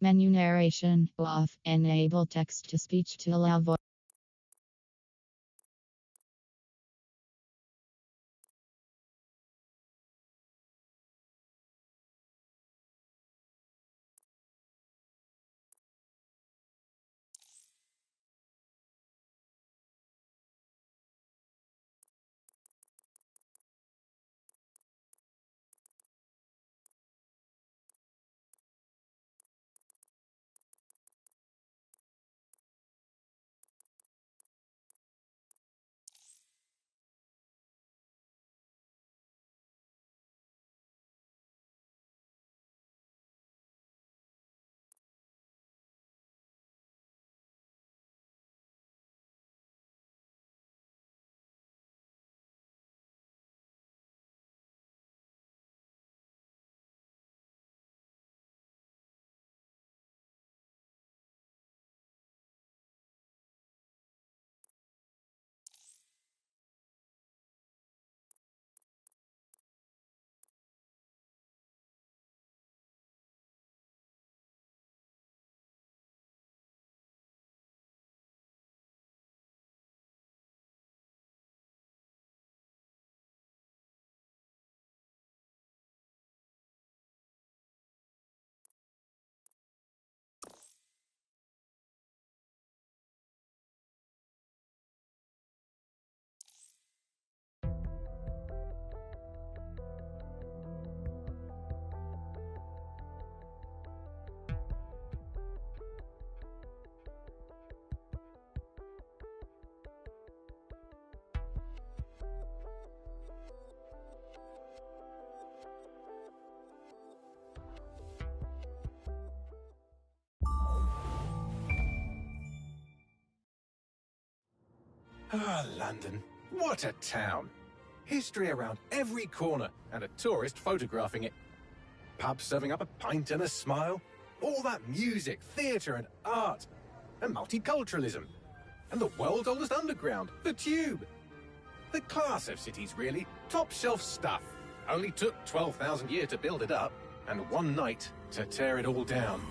Menu narration off. Enable text to speech to allow voice. Ah, London. What a town. History around every corner and a tourist photographing it. Pubs serving up a pint and a smile. All that music, theatre and art. And multiculturalism. And the world's oldest underground, the Tube. The class of cities, really. Top shelf stuff. Only took 12,000 years to build it up, and one night to tear it all down.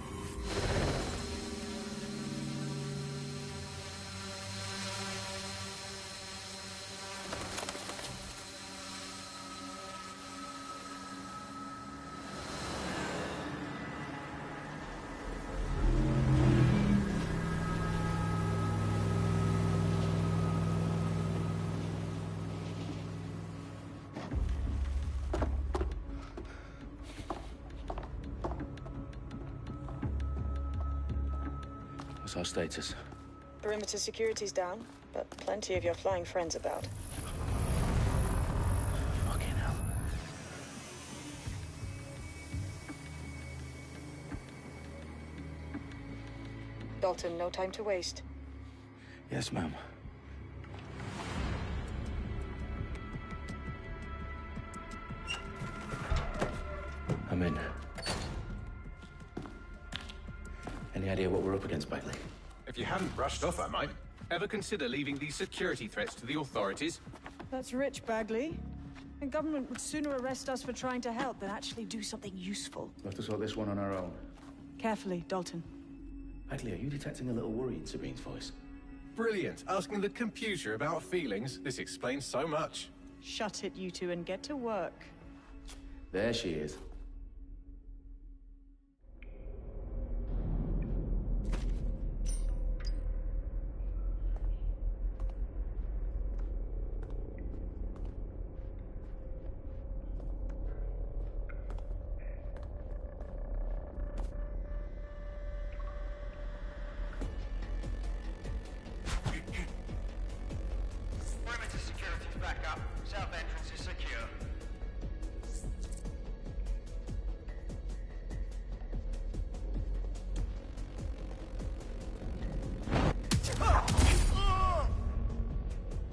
What's our status? Perimeter security's down, but plenty of your flying friends about. Fucking hell. Dalton, no time to waste. Yes, ma'am. I'm in. Any idea what we're up against, Bagley? If you hadn't brushed off, I might. Ever consider leaving these security threats to the authorities? That's rich, Bagley. The government would sooner arrest us for trying to help than actually do something useful. We'll have to sort this one on our own. Carefully, Dalton. Bagley, are you detecting a little worry in Sabine's voice? brilliant. Asking the computer about feelings. This explains so much. Shut it, you two, and get to work. There she is. Perimeter security's back up. South entrance is secure.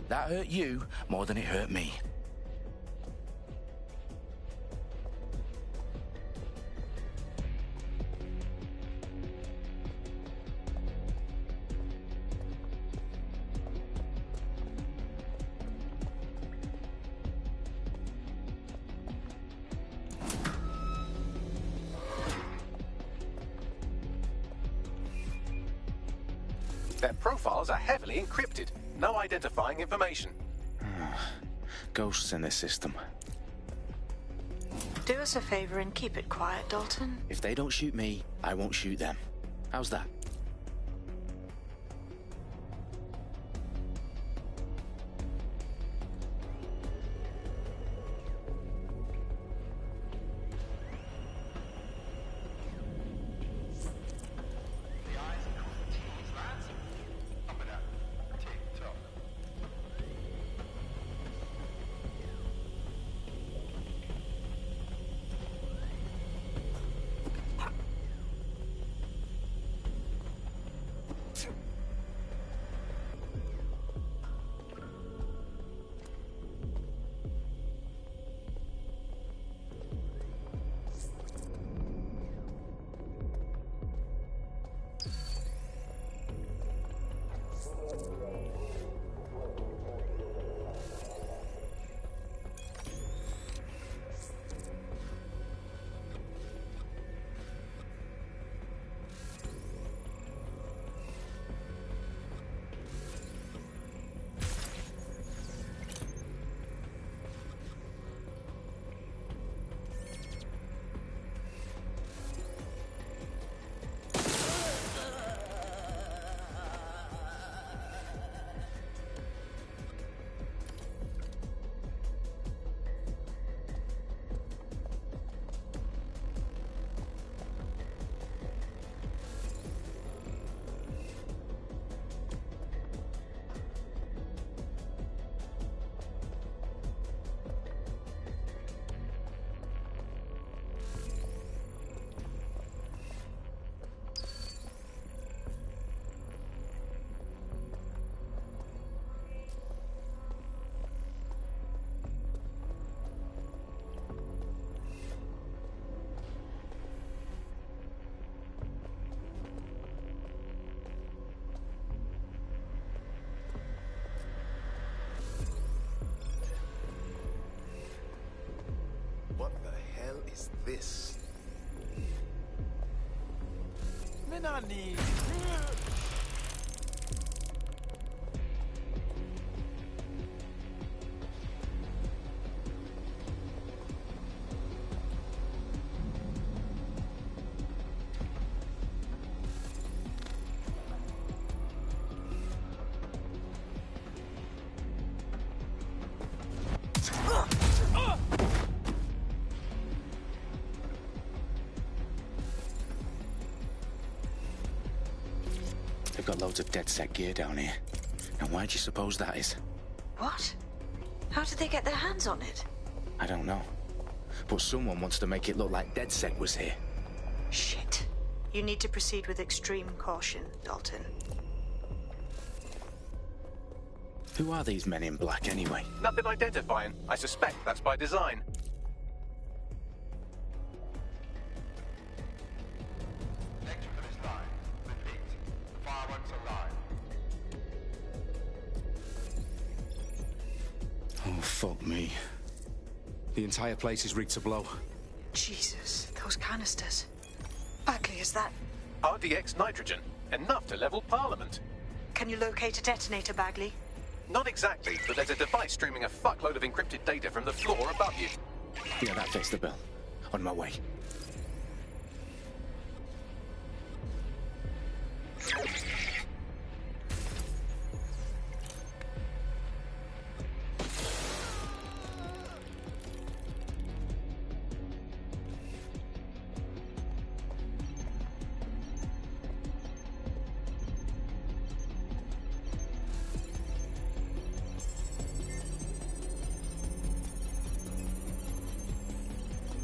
That hurt you more than it hurt me. Their profiles are heavily encrypted. No identifying information. Ghosts in this system. Do us a favor and keep it quiet, Dalton. If they don't shoot me, I won't shoot them. How's that? The eyes across the T's, lads. Up and up. Tick tock. What the hell is this? Menani! They've got loads of dead set gear down here. Now why do you suppose that is? What? How did they get their hands on it? I don't know. But someone wants to make it look like DedSec was here. Shit. You need to proceed with extreme caution, Dalton. Who are these men in black anyway? Nothing identifying. I suspect that's by design. Electrical is live. Repeat. Fireworks are live. Oh, fuck me. The entire place is rigged to blow. Jesus, those canisters. Bagley, is that... RDX nitrogen. Enough to level Parliament. Can you locate a detonator, Bagley? Not exactly, but there's a device streaming a fuckload of encrypted data from the floor above you. Yeah, that fits the bill. On my way.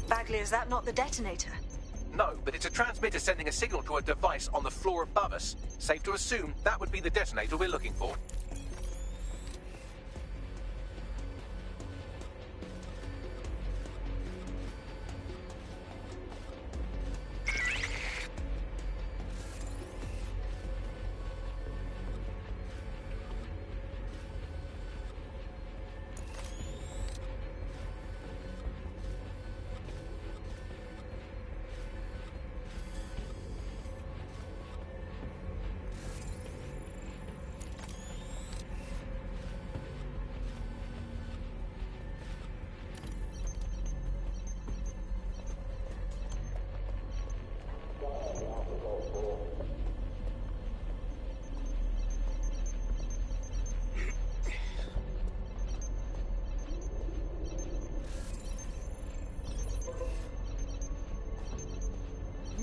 Bagley, is that not the detonator? No, but it's a transmitter sending a signal to a device on the floor above us. Safe to assume that would be the detonator we're looking for.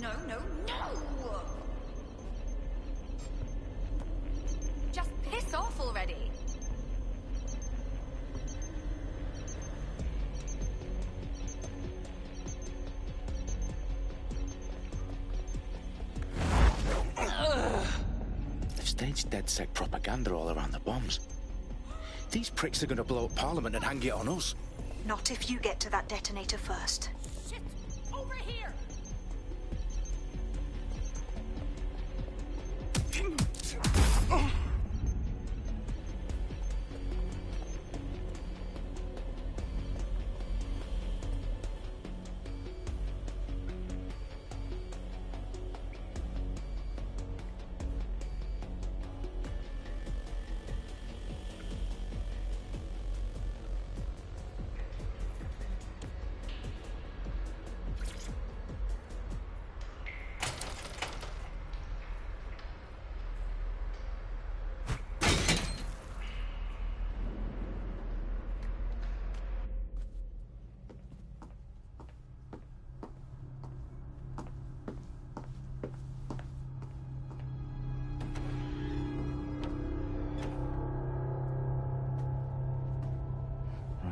No, no, no! Just piss off already! They've staged DedSec propaganda all around the bombs. These pricks are going to blow up Parliament and hang it on us. Not if you get to that detonator first. Shit! Over here!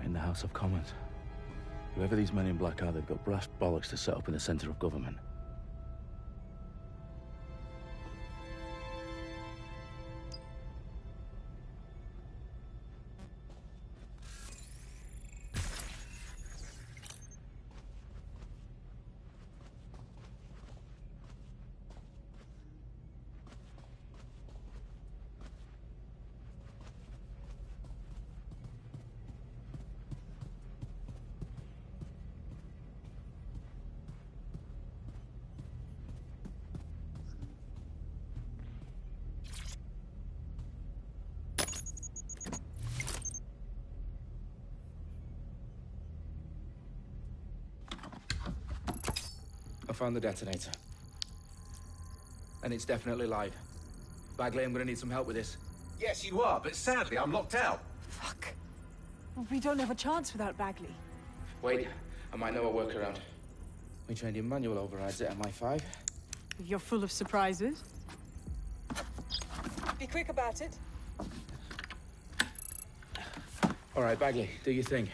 In the House of Commons. Whoever these men in black are, they've got brass bollocks to set up in the centre of government. I found the detonator. And it's definitely live. Bagley, I'm gonna need some help with this. Yes, you are, but sadly I'm locked out. Fuck. Well, we don't have a chance without Bagley. Wait, I might know a workaround. We trained in manual overrides at MI5. You're full of surprises. Be quick about it. All right, Bagley, do your thing.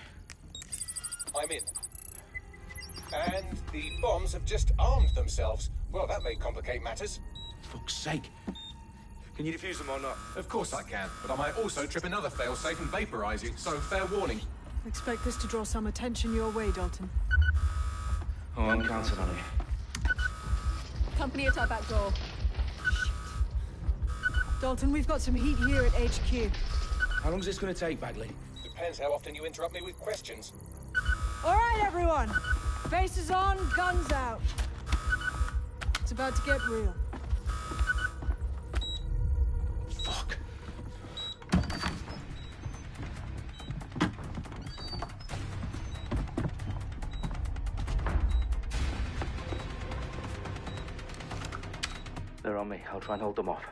I'm in. And the bombs have just armed themselves. Well, that may complicate matters. Fuck's sake. Can you defuse them or not? Of course I can, but I might also trip another failsafe and vaporize you, so fair warning. Expect this to draw some attention your way, Dalton. Oh, I'm counting on it. Company at our back door. Shit. Dalton, we've got some heat here at HQ. How long is this gonna take, Bagley? Depends how often you interrupt me with questions. All right, everyone. Faces on, guns out. It's about to get real. Fuck. They're on me. I'll try and hold them off.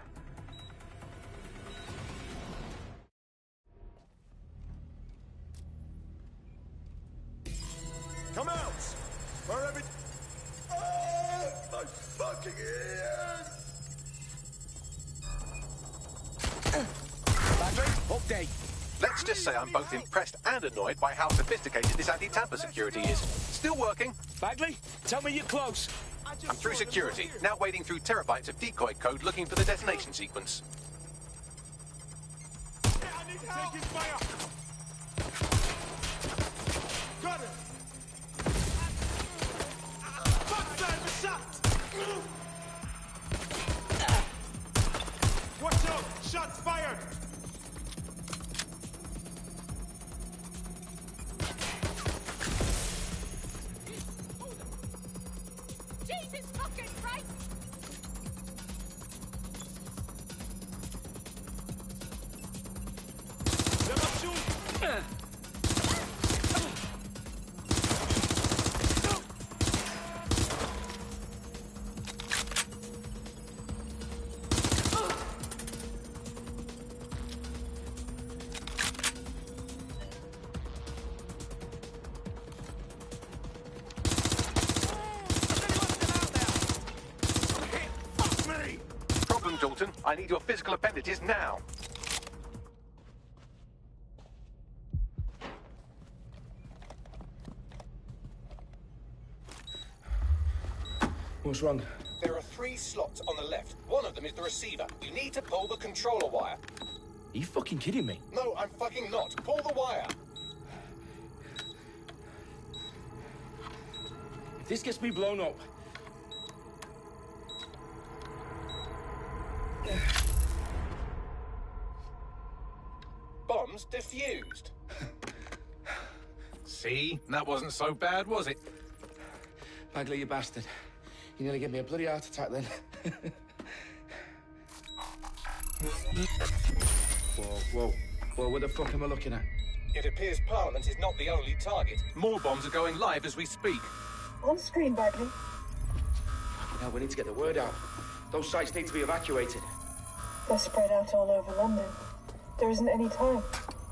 Come out! Wherever... Oh, my fucking ears! Bagley, update. Let's just say I'm both impressed and annoyed by how sophisticated this anti-tamper security is. Still working. Bagley, tell me you're close. I'm through security, now wading through terabytes of decoy code looking for the detonation sequence. I need help! Taking fire! Got it! Fuck that, the shot! Watch out! Shots fired! Jesus fucking Christ! Problem, Dalton. I need your physical appendages now. What's wrong? There are 3 slots on the left. One of them is the receiver. You need to pull the controller wire. Are you fucking kidding me? No, I'm fucking not. Pull the wire. If this gets me blown up... Bombs defused. See? That wasn't so bad, was it? Bagley, you bastard. You nearly gave me a bloody heart attack then. Whoa. What the fuck am I looking at? It appears Parliament is not the only target. More bombs are going live as we speak. On screen, Bagley. Now we need to get the word out. Those sites need to be evacuated. They're spread out all over London. There isn't any time.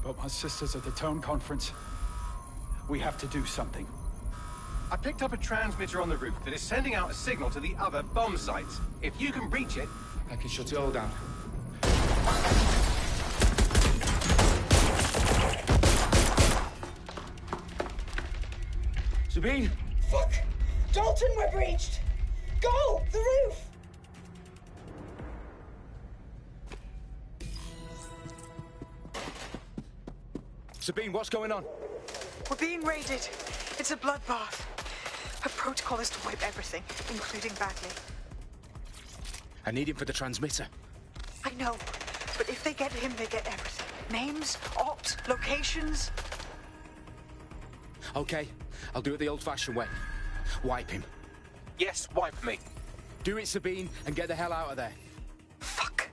But my sister's at the town conference. We have to do something. I picked up a transmitter on the roof that is sending out a signal to the other bomb sites. If you can reach it... I can shut it all down. Sabine! Fuck! Dalton, we're breached! Go! The roof! Sabine, what's going on? We're being raided. It's a bloodbath. Our protocol is to wipe everything, including Bagley. I need him for the transmitter. I know, but if they get him, they get everything. Names, opt, locations. Okay, I'll do it the old-fashioned way. Wipe him. Yes, wipe me. Do it, Sabine, and get the hell out of there. Fuck.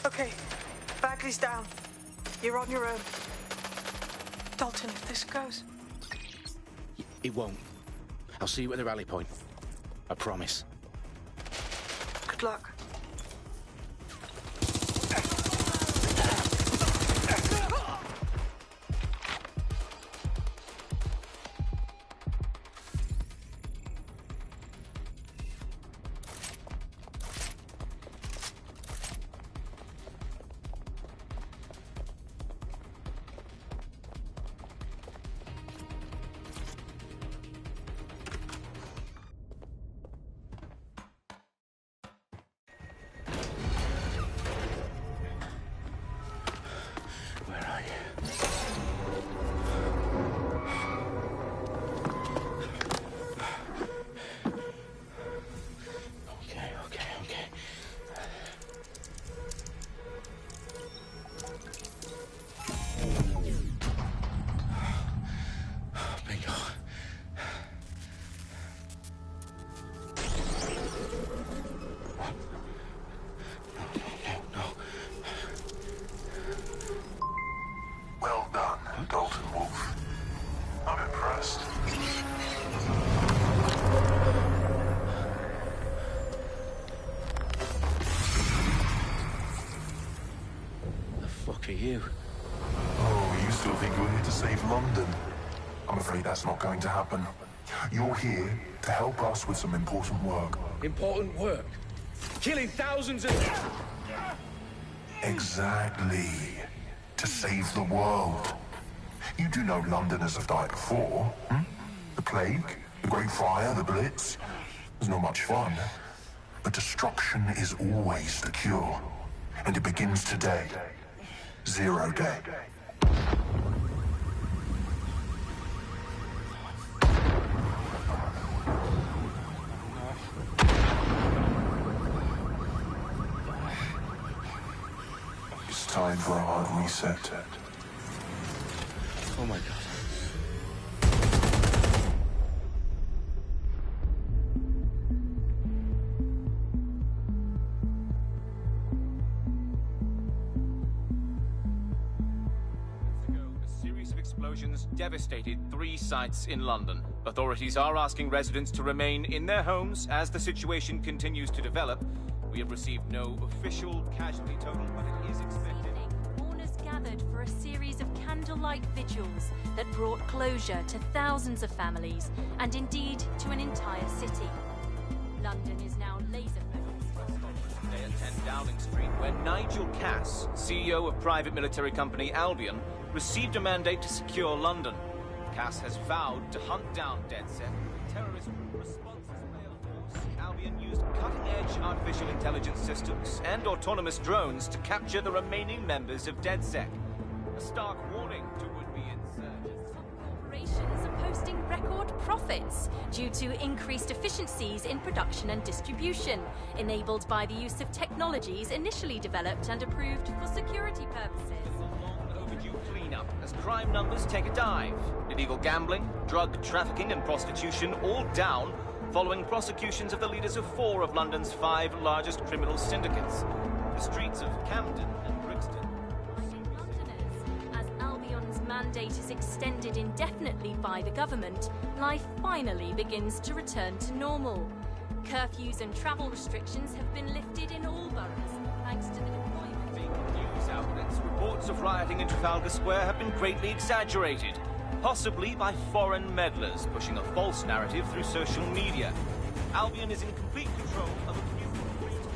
Okay, Bagley's down. You're on your own. Dalton, if this goes... It won't. I'll see you at the rally point. I promise. Good luck. you? Oh, you still think you're here to save London? I'm afraid that's not going to happen. You're here to help us with some important work. Important work? Killing thousands of... Exactly. To save the world. You do know Londoners have died before, hmm? The Plague, the Great Fire, the Blitz. It's not much fun. But destruction is always the cure. And it begins today. Zero Day. It's time for a hard reset. Oh my God. A series of explosions devastated 3 sites in London. Authorities are asking residents to remain in their homes as the situation continues to develop. We have received no official casualty total, but it is expected. Mourners gathered for a series of candlelight vigils that brought closure to thousands of families and indeed to an entire city. London is now laser-focused. Today at 10 Downing Street, where Nigel Cass, CEO of private military company Albion, received a mandate to secure London. Cass has vowed to hunt down DedSec. Terrorist responses failed force. Albion used cutting-edge artificial intelligence systems and autonomous drones to capture the remaining members of DedSec. A stark warning to would-be insurgents. Corporations are posting record profits due to increased efficiencies in production and distribution, enabled by the use of technologies initially developed and approved for security purposes. Cleanup as crime numbers take a dive. Illegal gambling, drug trafficking and prostitution all down following prosecutions of the leaders of 4 of London's 5 largest criminal syndicates. The streets of Camden and Brixton. As Albion's mandate is extended indefinitely by the government, life finally begins to return to normal. Curfews and travel restrictions have been lifted in all boroughs, thanks to the deployment. News outlets, reports of rioting in Trafalgar Square have been greatly exaggerated, possibly by foreign meddlers pushing a false narrative through social media. Albion is in complete control of a few...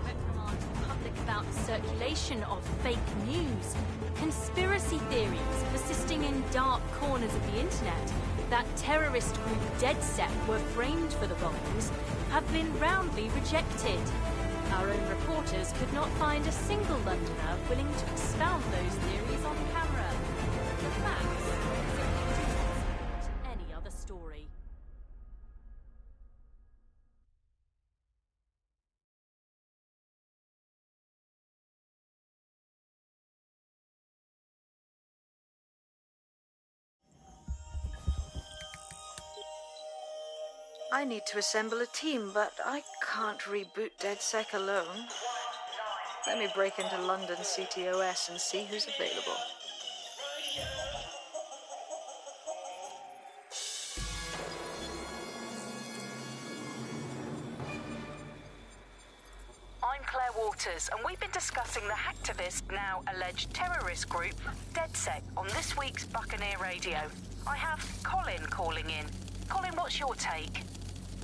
reprimand the public about the circulation of fake news, conspiracy theories persisting in dark corners of the internet that terrorist group DedSec were framed for the bombings have been roundly rejected. Our own reporters could not find a single Londoner willing to expound those theories on camera. The facts simply do not support any other story. I need to assemble a team, but I can't reboot DedSec alone. Let me break into London CTOS and see who's available. I'm Claire Waters, and we've been discussing the hacktivist, now alleged terrorist group, DedSec, on this week's Buccaneer Radio. I have Colin calling in. Colin, what's your take?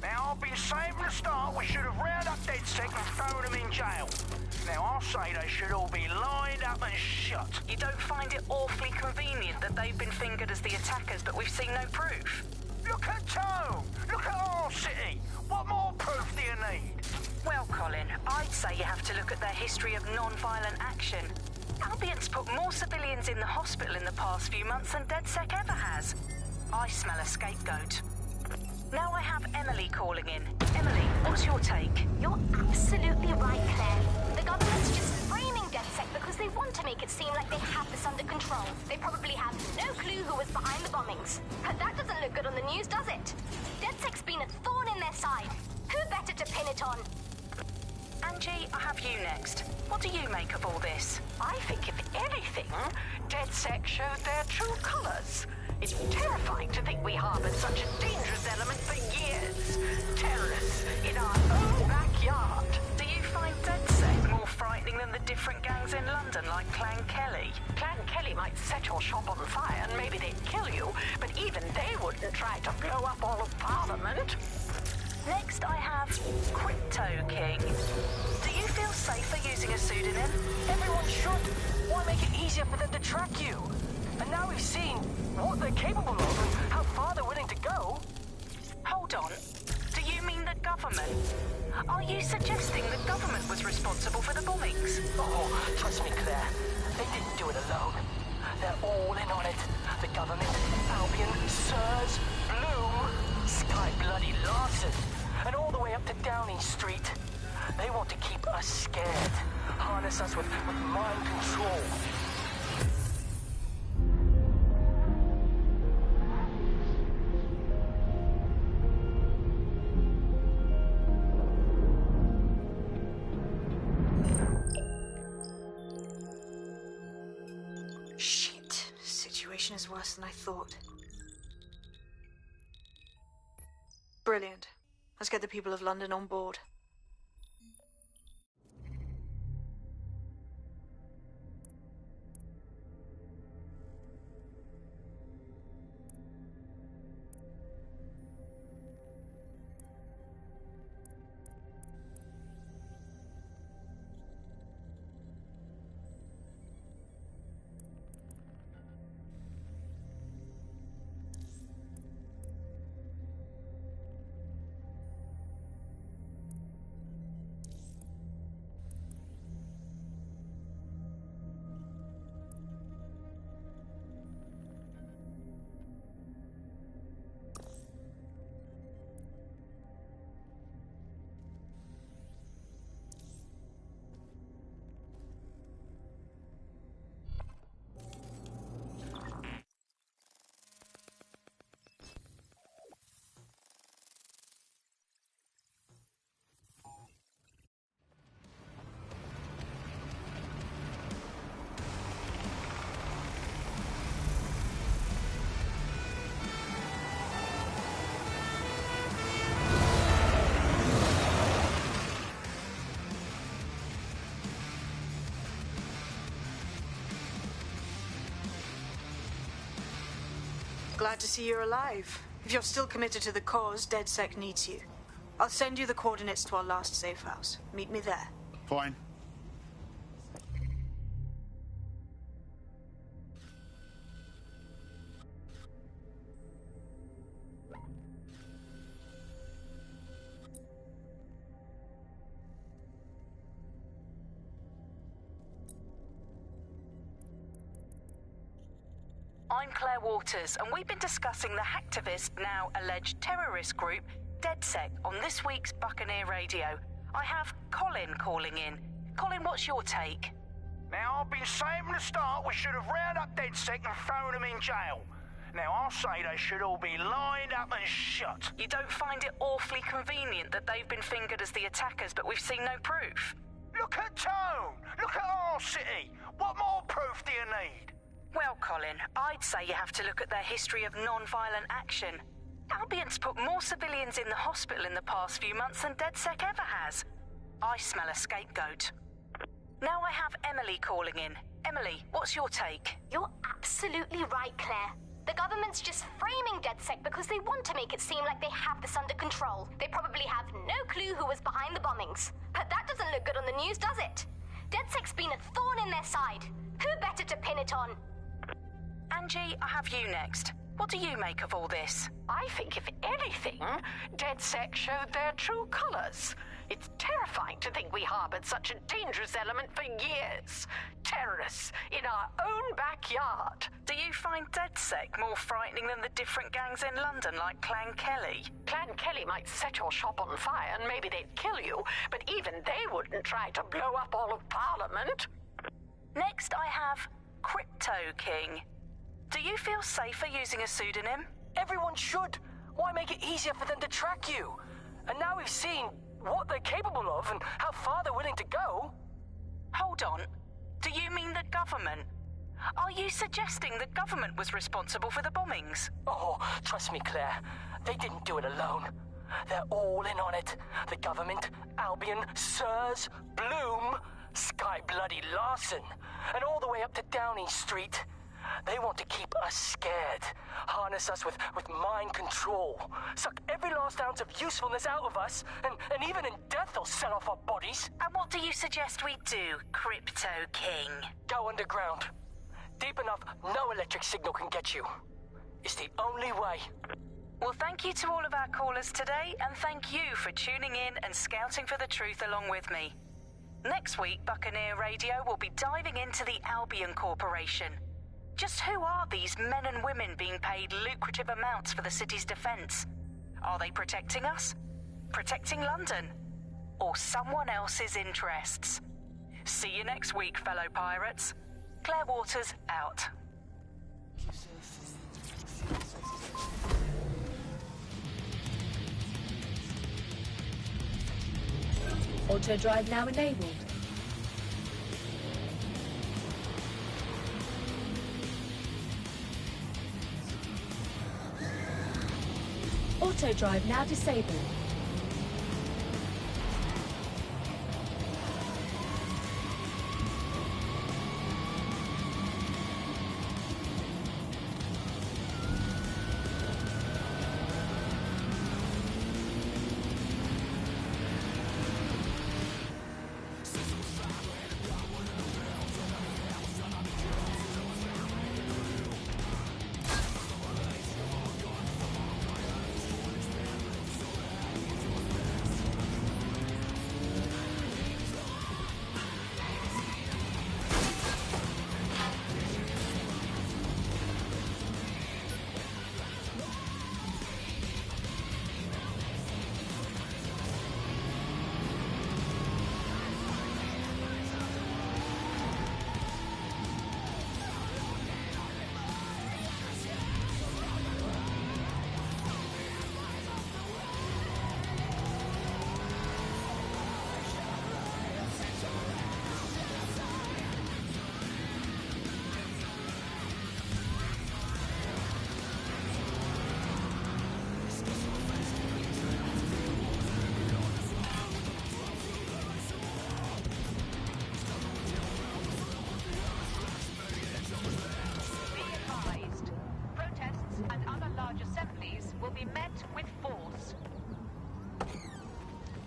Now, I've been saying from the start we should have rounded up DedSec and thrown them in jail. Now, I'll say they should all be lined up and shot. You don't find it awfully convenient that they've been fingered as the attackers, but we've seen no proof? Look at Tone! Look at our city! What more proof do you need? Well, Colin, I'd say you have to look at their history of non-violent action. Albion's put more civilians in the hospital in the past few months than DedSec ever has. I smell a scapegoat. Now I have Emily calling in. Emily, what's your take? You're absolutely right, Claire. The government's just framing DedSec because they want to make it seem like they have this under control. They probably have no clue who was behind the bombings. But that doesn't look good on the news, does it? DedSec's been a thorn in their side. Who better to pin it on? Angie, I have you next. What do you make of all this? I think, if anything, DedSec showed their true colours. It's terrifying to think we harboured such a dangerous element for years. Terrorists in our own backyard. Do you find DedSec more frightening than the different gangs in London, like Clan Kelly? Clan Kelly your shop on fire and maybe they'd kill you, but even they wouldn't try to blow up all of Parliament. Next, I have Crypto King. Do you feel safer using a pseudonym? Everyone should. Why make it easier for them to track you? And now we've seen what they're capable of and how far they're willing to go. Hold on. Do you mean the government? Are you suggesting the government was responsible for the bombings? Oh, trust me, Claire. They didn't do it alone. They're all in on it. The government, Albion, Sirs, Bloom, Sky Bloody Larson, and all the way up to Downing Street. They want to keep us scared. Harness us with mind control. Shit. Situation is worse than I thought. Brilliant. Let's get the people of London on board. Glad to see you're alive. If you're still committed to the cause, DedSec needs you. I'll send you the coordinates to our last safe house. Meet me there. Fine. I'm Claire Waters, and we've been discussing the hacktivist, now alleged terrorist group, DedSec, on this week's Buccaneer Radio. I have Colin calling in. Colin, what's your take? Now, I've been saying from the start we should have rounded up DedSec and thrown them in jail. Now, I'll say they should all be lined up and shot. You don't find it awfully convenient that they've been fingered as the attackers, but we've seen no proof? Look at Tone! Look at our city! What more proof do you need? Well, Colin, I'd say you have to look at their history of non-violent action. Albion's put more civilians in the hospital in the past few months than DedSec ever has. I smell a scapegoat. Now I have Emily calling in. Emily, what's your take? You're absolutely right, Claire. The government's just framing DedSec because they want to make it seem like they have this under control. They probably have no clue who was behind the bombings. But that doesn't look good on the news, does it? DedSec's been a thorn in their side. Who better to pin it on? Angie, I have you next. What do you make of all this? I think, if anything, DedSec showed their true colors. It's terrifying to think we harbored such a dangerous element for years. Terrorists in our own backyard. Do you find DedSec more frightening than the different gangs in London, like Clan Kelly? Clan Kelly might set your shop on fire and maybe they'd kill you, but even they wouldn't try to blow up all of Parliament. Next, I have Crypto King. Do you feel safer using a pseudonym? Everyone should. Why make it easier for them to track you? And now we've seen what they're capable of and how far they're willing to go. Hold on. Do you mean the government? Are you suggesting the government was responsible for the bombings? Oh, trust me, Claire. They didn't do it alone. They're all in on it. The government, Albion, Sirs, Bloom, Sky Bloody Larson, and all the way up to Downing Street. They want to keep us scared, harness us with mind control, suck every last ounce of usefulness out of us, and even in death they'll sell off our bodies. And what do you suggest we do, Crypto King? Go underground. Deep enough, no electric signal can get you. It's the only way. Well, thank you to all of our callers today, and thank you for tuning in and scouting for the truth along with me. Next week, Buccaneer Radio will be diving into the Albion Corporation. Just who are these men and women being paid lucrative amounts for the city's defense? Are they protecting us? Protecting London? Or someone else's interests? See you next week, fellow pirates. Claire Waters out. Auto drive now enabled. Auto drive now disabled.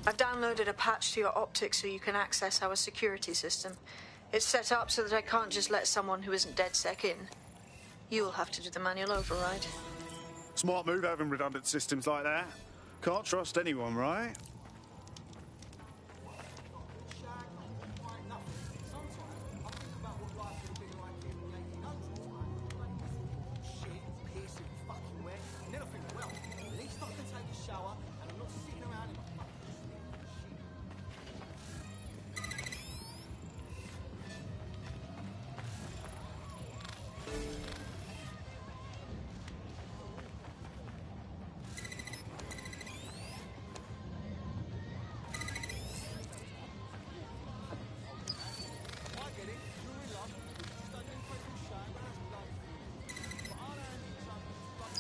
I've downloaded a patch to your optics so you can access our security system. It's set up so that I can't just let someone who isn't DedSec in. You'll have to do the manual override. Smart move having redundant systems like that. Can't trust anyone, right?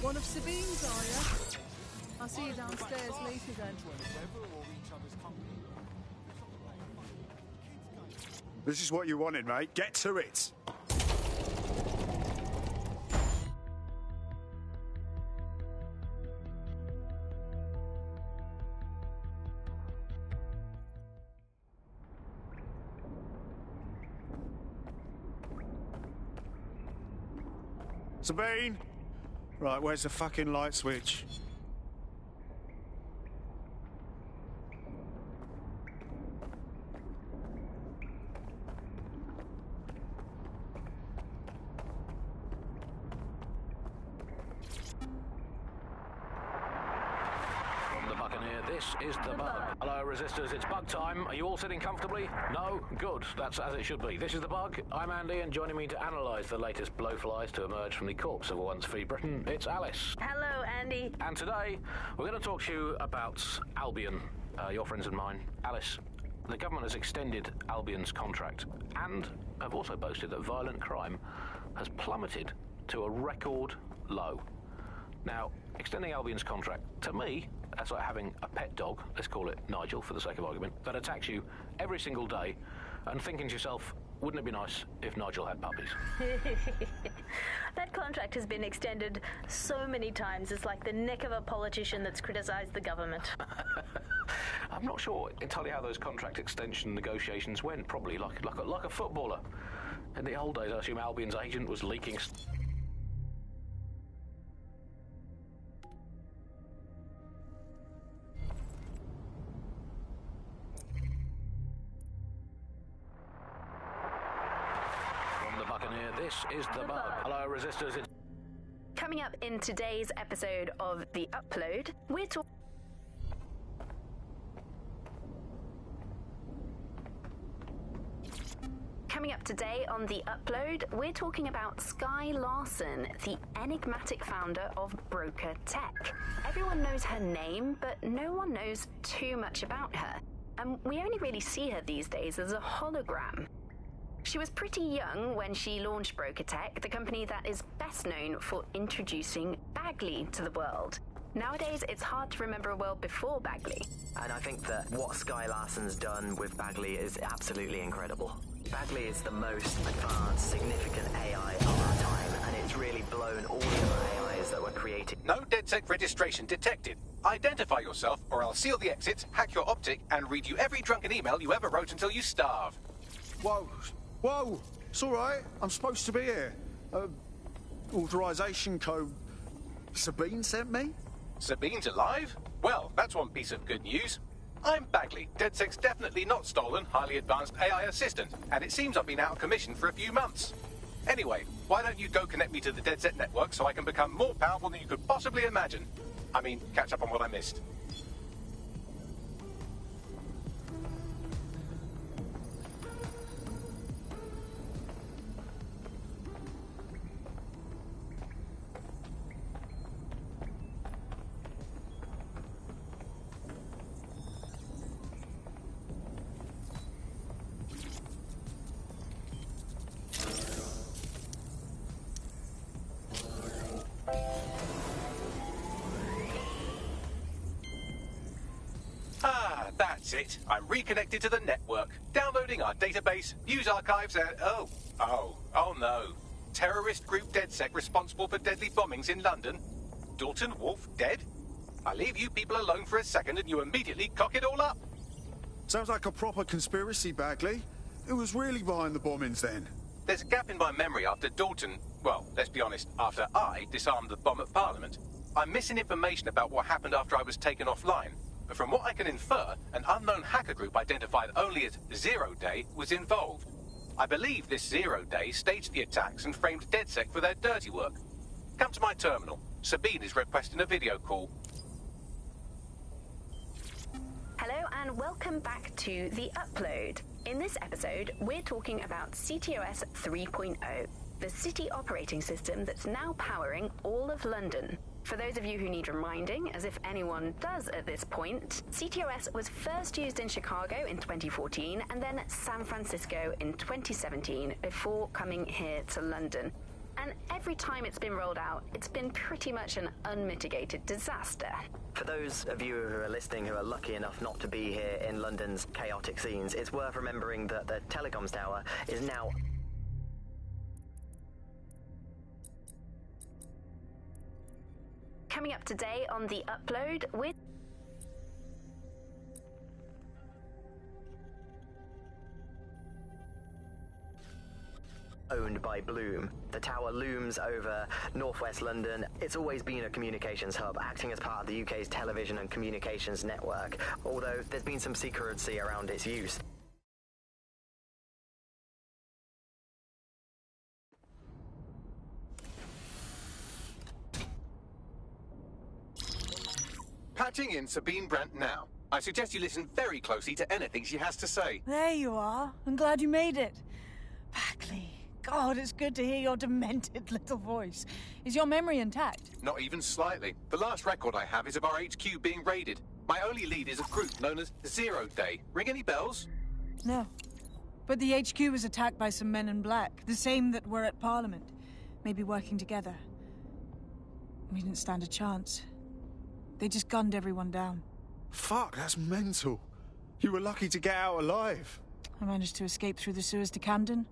One of Sabine's, are you? I'll see you downstairs later then. This is what you wanted, mate. Get to it. Sabine! Right, where's the fucking light switch? From the Buccaneer, this is the Bug. Hello, Resistors, it's Bug time. Are you all sitting comfortably? No? Good. That's as it should be. This is the Bug. I'm Andy, and joining me to analyse the latest blowflies to emerge from the corpse of a once free Britain, it's Alice. Hello, Andy. And today, we're going to talk to you about Albion, your friends and mine. Alice, the government has extended Albion's contract and have also boasted that violent crime has plummeted to a record low. Now, extending Albion's contract, to me, that's like having a pet dog, let's call it Nigel for the sake of argument, that attacks you every single day and thinking to yourself, wouldn't it be nice if Nigel had puppies? That contract has been extended so many times, it's like the neck of a politician that's criticised the government. I'm not sure entirely how those contract extension negotiations went. Probably like a footballer. In the old days, I assume Albion's agent was leaking. From the Buccaneer, this is the Bug. Hello, Resistors. Coming up in today's episode of The Upload, we're talking... Coming up today on The Upload, we're talking about Skye Larson, the enigmatic founder of Broker Tech. Everyone knows her name, but no one knows too much about her. And we only really see her these days as a hologram. She was pretty young when she launched Broker Tech, the company that is best known for introducing Bagley to the world. Nowadays, it's hard to remember a world before Bagley. And I think that what Skye Larson's done with Bagley is absolutely incredible. Bagley is the most advanced, significant AI of our time, and it's really blown all the other AIs that were created. No DedSec registration detected. Identify yourself, or I'll seal the exits, hack your optic, and read you every drunken email you ever wrote until you starve. Whoa! It's all right. I'm supposed to be here. Authorization code Sabine sent me? Sabine's alive? Well, that's one piece of good news. I'm Bagley, DedSec's definitely not stolen, highly advanced AI assistant, and it seems I've been out of commission for a few months. Anyway, why don't you go connect me to the DedSec network so I can become more powerful than you could possibly imagine? I mean, catch up on what I missed. That's it. I'm reconnected to the network, downloading our database, news archives, and oh no. Terrorist group DedSec responsible for deadly bombings in London. Dalton Wolf dead? I leave you people alone for a second and you immediately cock it all up. Sounds like a proper conspiracy, Bagley. Who was really behind the bombings then? There's a gap in my memory after Dalton, well, let's be honest, after I disarmed the bomb at Parliament. I'm missing information about what happened after I was taken offline. But from what I can infer, an unknown hacker group identified only as Zero Day was involved. I believe this Zero Day staged the attacks and framed DedSec for their dirty work. Come to my terminal. Sabine is requesting a video call. Hello and welcome back to The Upload. In this episode, we're talking about CTOS 3.0, the city operating system that's now powering all of London. For those of you who need reminding, as if anyone does at this point, CTOS was first used in Chicago in 2014 and then San Francisco in 2017 before coming here to London. And every time it's been rolled out, it's been pretty much an unmitigated disaster. For those of you who are listening who are lucky enough not to be here in London's chaotic scenes, it's worth remembering that the telecoms tower is now... Coming up today on The Upload with... owned by Bloom. The tower looms over northwest London. It's always been a communications hub, acting as part of the UK's television and communications network, although there's been some secrecy around its use. Patching in Sabine Brandt now. I suggest you listen very closely to anything she has to say. There you are. I'm glad you made it. Bagley. God, it's good to hear your demented little voice. Is your memory intact? Not even slightly. The last record I have is of our HQ being raided. My only lead is a group known as Zero Day. Ring any bells? No. But the HQ was attacked by some men in black, the same that were at Parliament. Maybe working together. We didn't stand a chance. They just gunned everyone down. Fuck, that's mental. You were lucky to get out alive. I managed to escape through the sewers to Camden.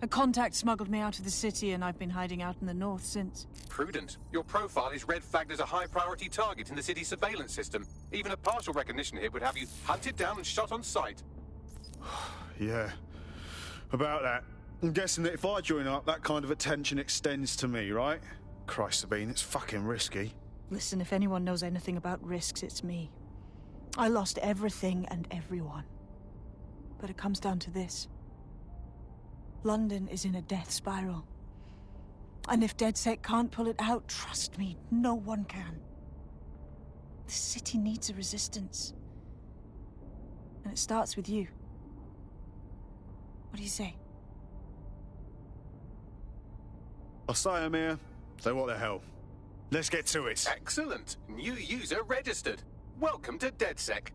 A contact smuggled me out of the city, and I've been hiding out in the north since. Prudent. Your profile is red flagged as a high-priority target in the city's surveillance system. Even a partial recognition hit would have you hunted down and shot on sight. Yeah. About that. I'm guessing that if I join up, that kind of attention extends to me, right? Christ, Sabine, it's fucking risky. Listen, if anyone knows anything about risks, it's me. I lost everything and everyone. But it comes down to this. London is in a death spiral. And if DedSec can't pull it out, trust me, no one can. The city needs a resistance. And it starts with you. What do you say? I say, Amir, so what the hell? Let's get to it. Excellent. New user registered. Welcome to DedSec.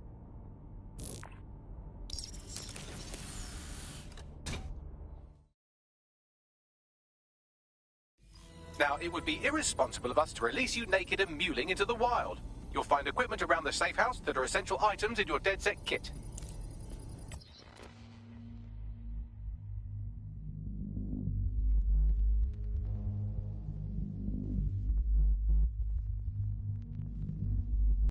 Now, it would be irresponsible of us to release you naked and mewling into the wild. You'll find equipment around the safe house that are essential items in your DedSec kit.